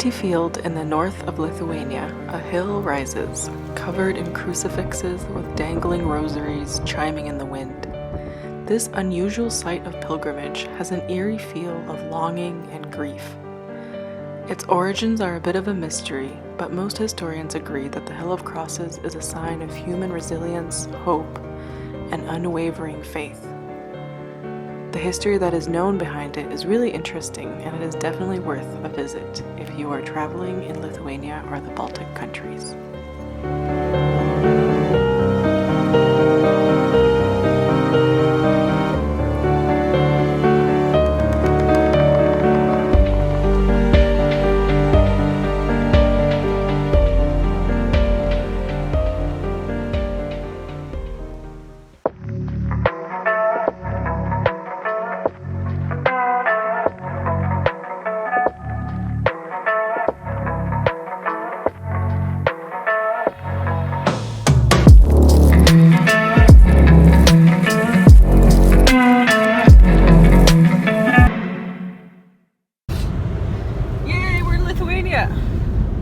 empty field in the north of Lithuania, a hill rises, covered in crucifixes with dangling rosaries chiming in the wind. This unusual site of pilgrimage has an eerie feel of longing and grief. Its origins are a bit of a mystery, but most historians agree that the Hill of Crosses is a sign of human resilience, hope, and unwavering faith. The history that is known behind it is really interesting, and it is definitely worth a visit if you are traveling in Lithuania or the Baltic countries.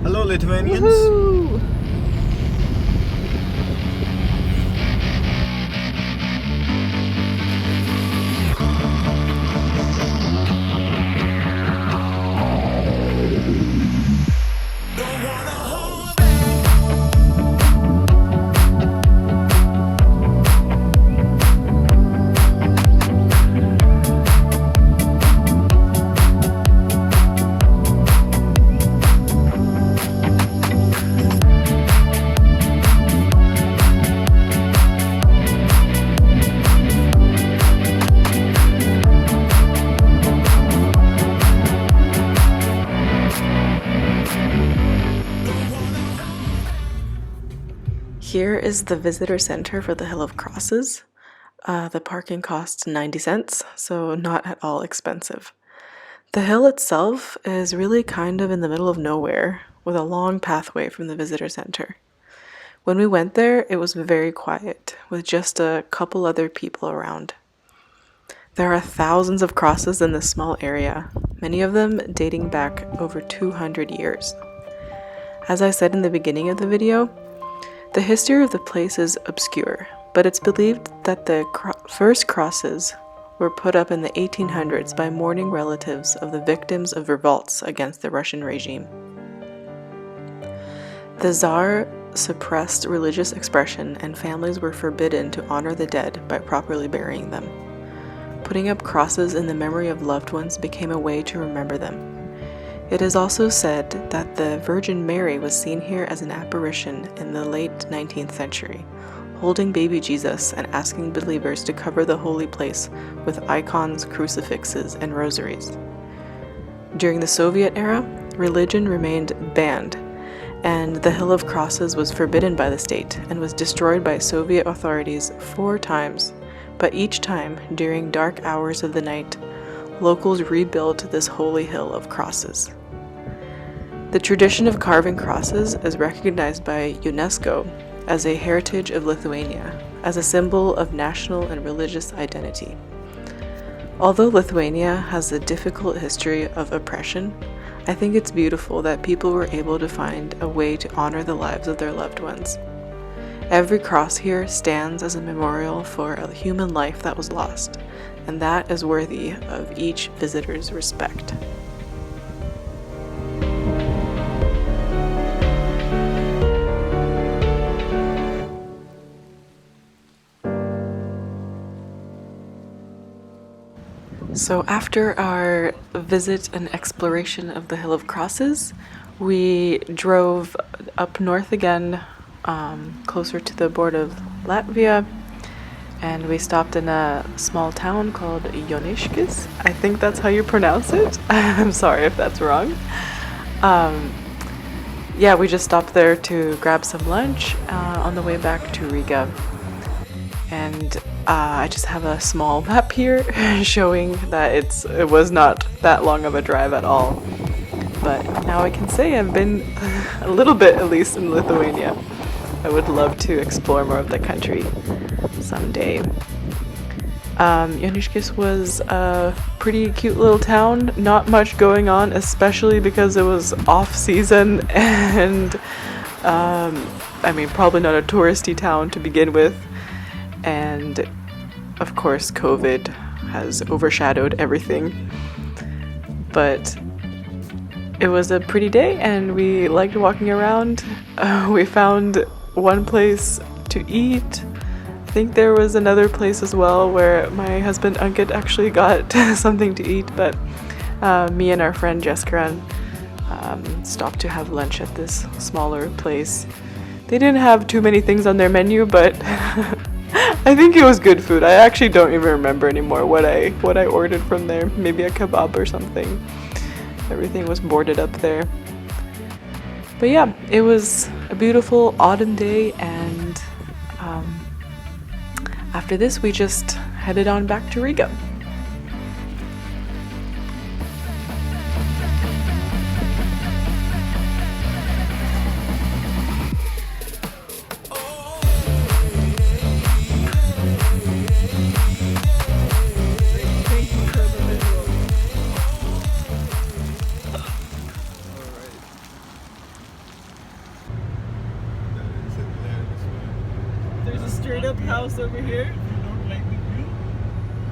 Hello, Lithuanians. Woohoo! Here is the visitor center for the Hill of Crosses. The parking costs 90 cents, so not at all expensive. The hill itself is really kind of in the middle of nowhere, with a long pathway from the visitor center. When we went there, it was very quiet, with just a couple other people around. There are thousands of crosses in this small area, many of them dating back over 200 years. As I said in the beginning of the video, the history of the place is obscure, but it's believed that the first crosses were put up in the 1800s by mourning relatives of the victims of revolts against the Russian regime. The Tsar suppressed religious expression, and families were forbidden to honor the dead by properly burying them. Putting up crosses in the memory of loved ones became a way to remember them. It is also said that the Virgin Mary was seen here as an apparition in the late 19th century, holding baby Jesus and asking believers to cover the holy place with icons, crucifixes, and rosaries. During the Soviet era, religion remained banned, and the Hill of Crosses was forbidden by the state and was destroyed by Soviet authorities 4 times, but each time, during dark hours of the night, locals rebuilt this holy hill of crosses. The tradition of carving crosses is recognized by UNESCO as a heritage of Lithuania, as a symbol of national and religious identity. Although Lithuania has a difficult history of oppression, I think it's beautiful that people were able to find a way to honor the lives of their loved ones. Every cross here stands as a memorial for a human life that was lost, and that is worthy of each visitor's respect. So after our visit and exploration of the Hill of Crosses, we drove up north again, closer to the border of Latvia, and we stopped in a small town called Joniskis. I think that's how you pronounce it. I'm sorry if that's wrong. We just stopped there to grab some lunch on the way back to Riga. And I just have a small map here showing that it was not that long of a drive at all. But now I can say I've been a little bit, at least, in Lithuania. I would love to explore more of the country someday. Joniskis was a pretty cute little town, not much going on, especially because it was off season and probably not a touristy town to begin with, and of course COVID has overshadowed everything, but it was a pretty day and we liked walking around. We found one place to eat. I think there was another place as well where my husband Ankit actually got something to eat, but me and our friend Jessica stopped to have lunch at this smaller place. They didn't have too many things on their menu, but I think it was good food. I actually don't even remember anymore what I ordered from there. Maybe a kebab or something. Everything was boarded up there. But yeah, it was a beautiful autumn day, and after this we just headed on back to Riga. There's a straight up house over here. If you don't like the view,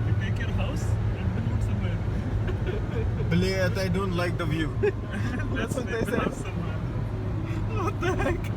you take your house and move somewhere. Блядь, I don't like the view. That's what they said. What the heck?